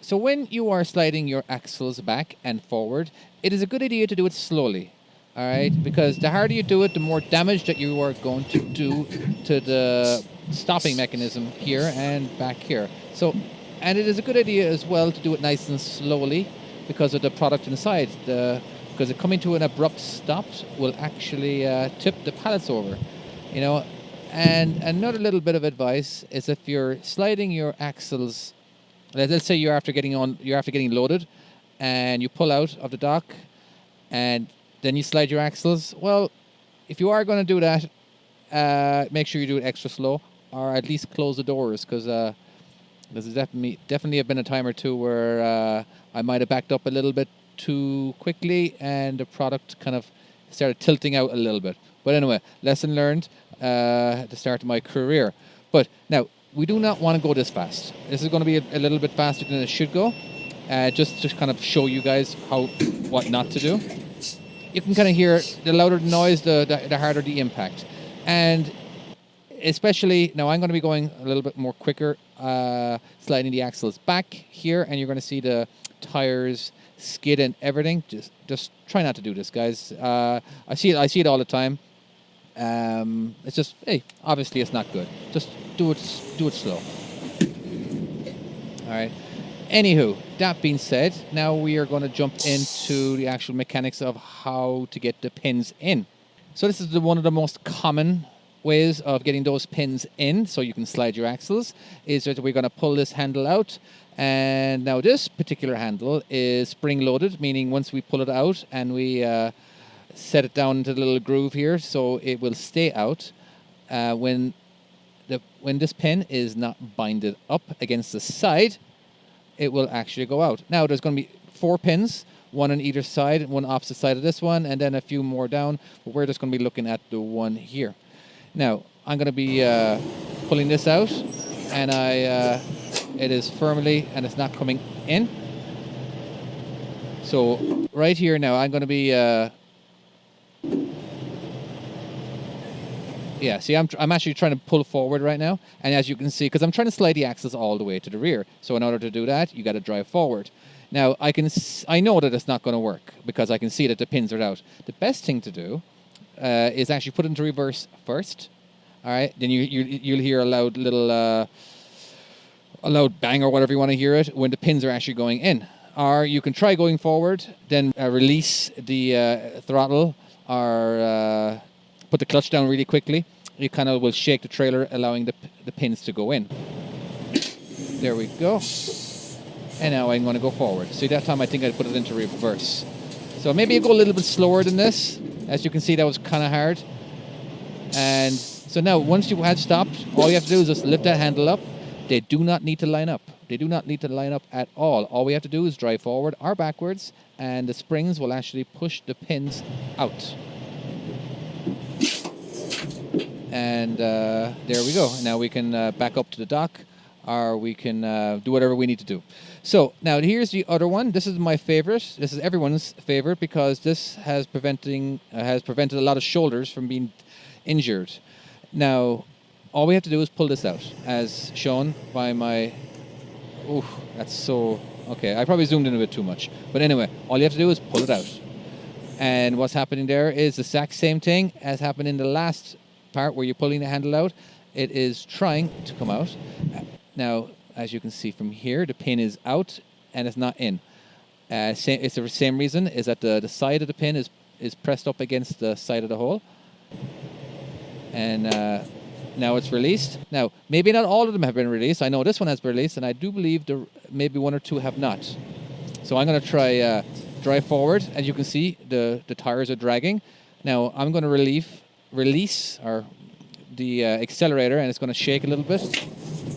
So when you are sliding your axles back and forward, it is a good idea to do it slowly. All right, because the harder you do it, the more damage that you are going to do to the stopping mechanism here and back here. So, and it is a good idea as well to do it nice and slowly because of the product inside. Because it coming to an abrupt stop will actually tip the pallets over, you know. And another little bit of advice is if you're sliding your axles, let's say you're after getting loaded, and you pull out of the dock, and then you slide your axles. Well, if you are going to do that, make sure you do it extra slow, or at least close the doors, because there's definitely have been a time or two where I might have backed up a little bit too quickly, and the product kind of started tilting out a little bit. But anyway, lesson learned at the start of my career. But now, we do not want to go this fast. This is going to be a little bit faster than it should go, just to kind of show you guys what not to do. You can kind of hear the louder the noise, the harder the impact. And especially, now I'm going to be going a little bit more quicker, sliding the axles back here, and you're going to see the tires skid and everything. Just try not to do this, guys. I see it all the time. It's just, hey, obviously it's not good. Just do it slow. All right. Anywho, that being said, now we are going to jump into the actual mechanics of how to get the pins in. So this is one of the most common ways of getting those pins in, so you can slide your axles, is that we're going to pull this handle out. And now this particular handle is spring-loaded, meaning once we pull it out and we set it down into the little groove here, so it will stay out when this pin is not binded up against the side. It will actually go out. Now there's going to be 4 pins, one on either side, one opposite side of this one, and then a few more down. But we're just going to be looking at the one here. Now I'm going to be pulling this out, and it is firmly, and it's not coming in. So right here now, I'm going to be yeah, see, I'm actually trying to pull forward right now. And as you can see, because I'm trying to slide the axles all the way to the rear. So in order to do that, you got to drive forward. Now, I know that it's not going to work because I can see that the pins are out. The best thing to do is actually put it into reverse first. All right, then you'll hear a loud little, a loud bang or whatever you want to hear it when the pins are actually going in. Or you can try going forward, then release the throttle, or put the clutch down really quickly. You kind of will shake the trailer, allowing the pins to go in. There we go. And now I'm going to go forward. See, that time I think I put it into reverse. So maybe you go a little bit slower than this. As you can see, that was kind of hard. And so now, once you have stopped, all you have to do is just lift that handle up. They do not need to line up. They do not need to line up at all. All we have to do is drive forward or backwards, and the springs will actually push the pins out. And there we go. Now we can back up to the dock, or we can do whatever we need to do. So now here's the other one. This is my favorite. This is everyone's favorite because this has prevented a lot of shoulders from being injured. Now, all we have to do is pull this out, as shown by my... Ooh, that's so... Okay, I probably zoomed in a bit too much. But anyway, all you have to do is pull it out. And what's happening there is the exact same thing as happened in the last part where you're pulling the handle out. It is trying to come out. Now, as you can see from here, the pin is out and it's not in. It's the same reason, is that the side of the pin is pressed up against the side of the hole. And now it's released. Now, maybe not all of them have been released. I know this one has been released, and I do believe maybe one or two have not. So I'm going to try drive forward. As you can see, the tires are dragging. Now, I'm going to release the accelerator, and it's going to shake a little bit.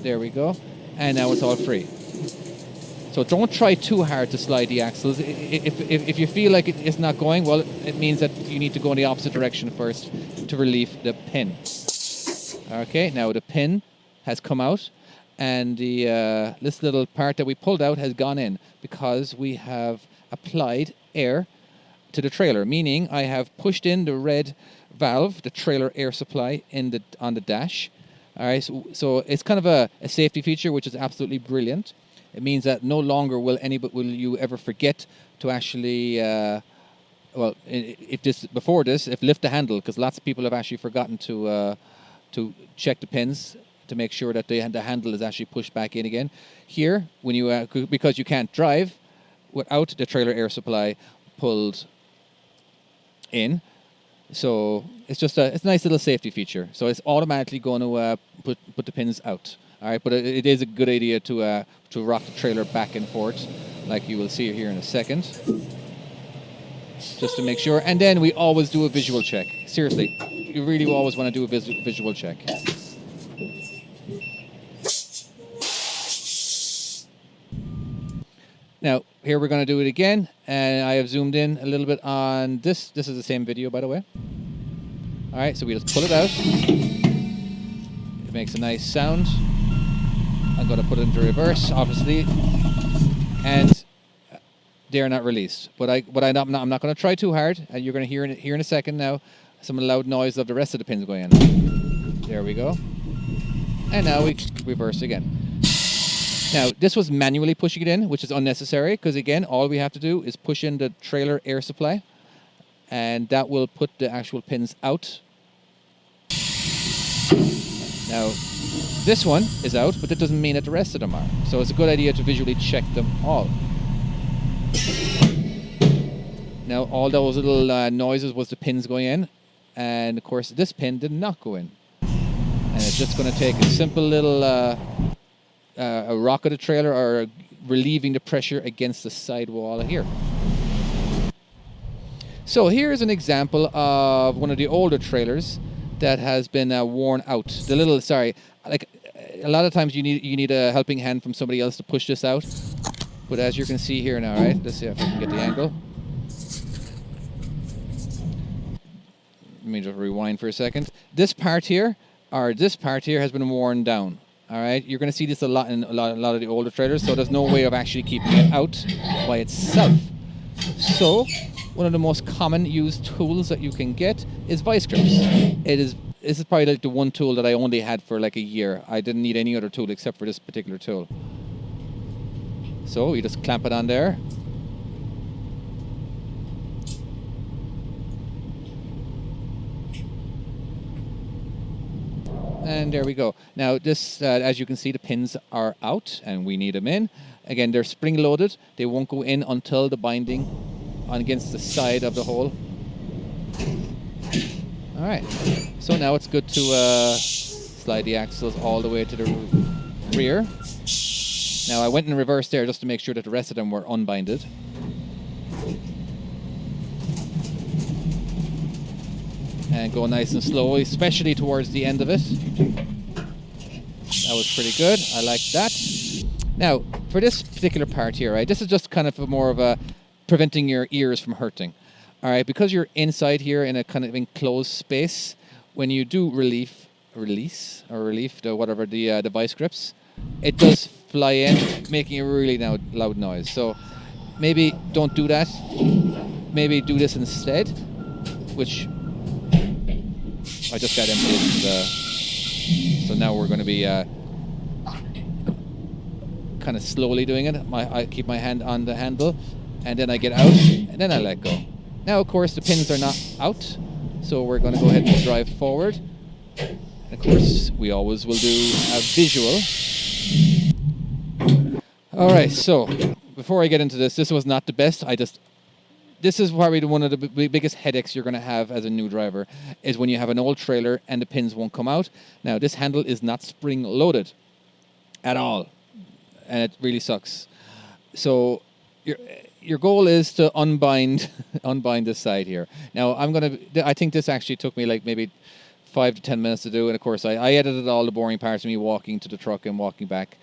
There we go. And now it's all free. So don't try too hard to slide the axles. If you feel like it's not going, well, it means that you need to go in the opposite direction first to relieve the pin. Okay, now the pin has come out, and this little part that we pulled out has gone in because we have applied air to the trailer, meaning I have pushed in the red valve, the trailer air supply, on the dash. All right, so it's kind of a safety feature, which is absolutely brilliant. It means that no longer will you ever forget to actually, if lift the handle, because lots of people have actually forgotten to check the pins to make sure that the handle is actually pushed back in again. Here, when you because you can't drive without the trailer air supply pulled in, so it's a nice little safety feature. So it's automatically going to put the pins out. All right, but it is a good idea to rock the trailer back and forth, like you will see here in a second, just to make sure. And then we always do a visual check. Seriously, you really always want to do a visual check. Now, here we're going to do it again, and I have zoomed in a little bit on this. This is the same video, by the way. All right, so we just pull it out. It makes a nice sound. I'm going to put it into reverse, obviously, and they're not released. But I'm not going to try too hard, and you're going to hear in a second now some of the loud noise of the rest of the pins going in. There we go. And now we reverse again. Now, this was manually pushing it in, which is unnecessary, because again, all we have to do is push in the trailer air supply, and that will put the actual pins out. Now, this one is out, but that doesn't mean that the rest of them are. So it's a good idea to visually check them all. Now, all those little noises was the pins going in, and of course, this pin did not go in. And it's just going to take a simple little a rock of the trailer or relieving the pressure against the side wall here. So here's an example of one of the older trailers that has been worn out. Like a lot of times you need a helping hand from somebody else to push this out. But as you can see here now, right? Let's see if I can get the angle. Let me just rewind for a second. This part here has been worn down. All right, you're going to see this a lot in a lot of the older trailers, so there's no way of actually keeping it out by itself. So, one of the most common used tools that you can get is vice grips. This is probably like the one tool that I only had for like a year. I didn't need any other tool except for this particular tool. So you just clamp it on there. And there we go. Now this, as you can see, the pins are out and we need them in. Again, they're spring loaded. They won't go in until the binding against the side of the hole. All right. So now it's good to slide the axles all the way to the rear. Now I went in reverse there just to make sure that the rest of them were unbinded. And go nice and slow, especially towards the end of it. That was pretty good. I like that. Now, for this particular part here, right, this is just kind of more of a preventing your ears from hurting. All right, because you're inside here in a kind of enclosed space, when you do relief, the vice grips, it does fly in, making a really loud noise. So maybe don't do that. Maybe do this instead, which I just got emptied. So now we're going to be kind of slowly doing it. I keep my hand on the handle, and then I get out, and then I let go. Now, of course, the pins are not out, so we're going to go ahead and drive forward. And of course, we always will do a visual. All right, so before I get into this was not the best. This is probably one of the biggest headaches you're going to have as a new driver, is when you have an old trailer and the pins won't come out. Now, this handle is not spring loaded at all, and it really sucks. So your goal is to unbind this side here. Now, I think this actually took me like maybe 5 to 10 minutes to do, and of course I edited all the boring parts of me walking to the truck and walking back,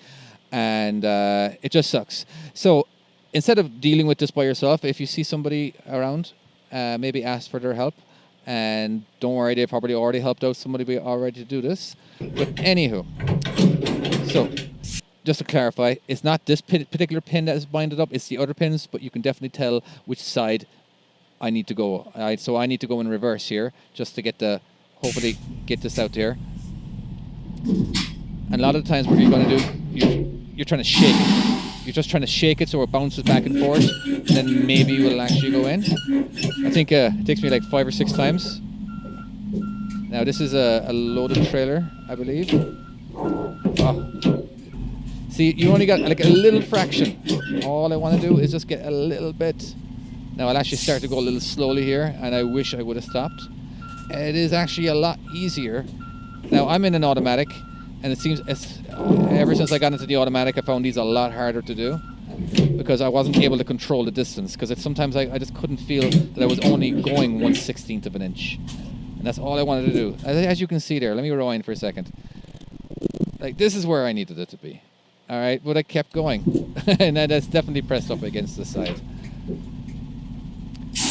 and it just sucks. So instead of dealing with this by yourself, if you see somebody around, maybe ask for their help. And don't worry, they probably already helped out somebody already to do this. But anywho, so just to clarify, it's not this particular pin that is binded up, it's the other pins, but you can definitely tell which side I need to go. So I need to go in reverse here just to hopefully get this out there. And a lot of the times what you're going to do, you're trying to shake it. you're just trying to shake it so it bounces back and forth, and then maybe it will actually go in. I think it takes me like 5 or 6 times. Now this is a loaded trailer, I believe. Oh. See, you only got like a little fraction. All I want to do is just get a little bit. Now I'll actually start to go a little slowly here, and I wish I would have stopped. It is actually a lot easier. Now I'm in an automatic, and it seems ever since I got into the automatic, I found these a lot harder to do because I wasn't able to control the distance. Because sometimes I just couldn't feel that I was only going 1/16 of an inch, and that's all I wanted to do. As you can see there, let me rewind for a second. Like this is where I needed it to be. All right, but I kept going, and that's definitely pressed up against the side.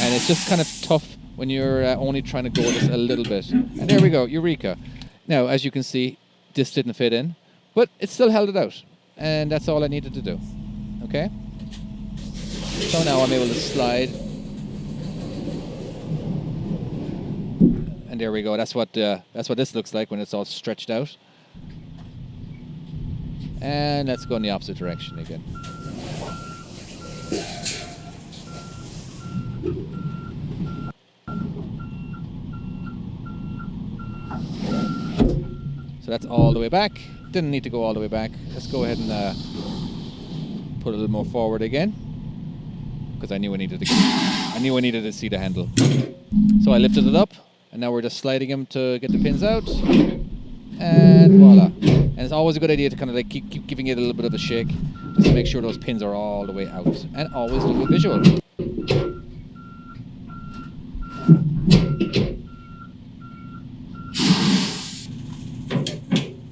And it's just kind of tough when you're only trying to go just a little bit. And there we go, Eureka. Now, as you can see, this didn't fit in, but it still held it out. And that's all I needed to do. Okay? So now I'm able to slide. And there we go. That's what this looks like when it's all stretched out. And let's go in the opposite direction again. So that's all the way back. Didn't need to go all the way back. Let's go ahead and put a little more forward again, because I knew I needed to see the handle. So I lifted it up, and now we're just sliding them to get the pins out, and voila. And it's always a good idea to kind of like keep giving it a little bit of a shake, just to make sure those pins are all the way out, and always do a visual.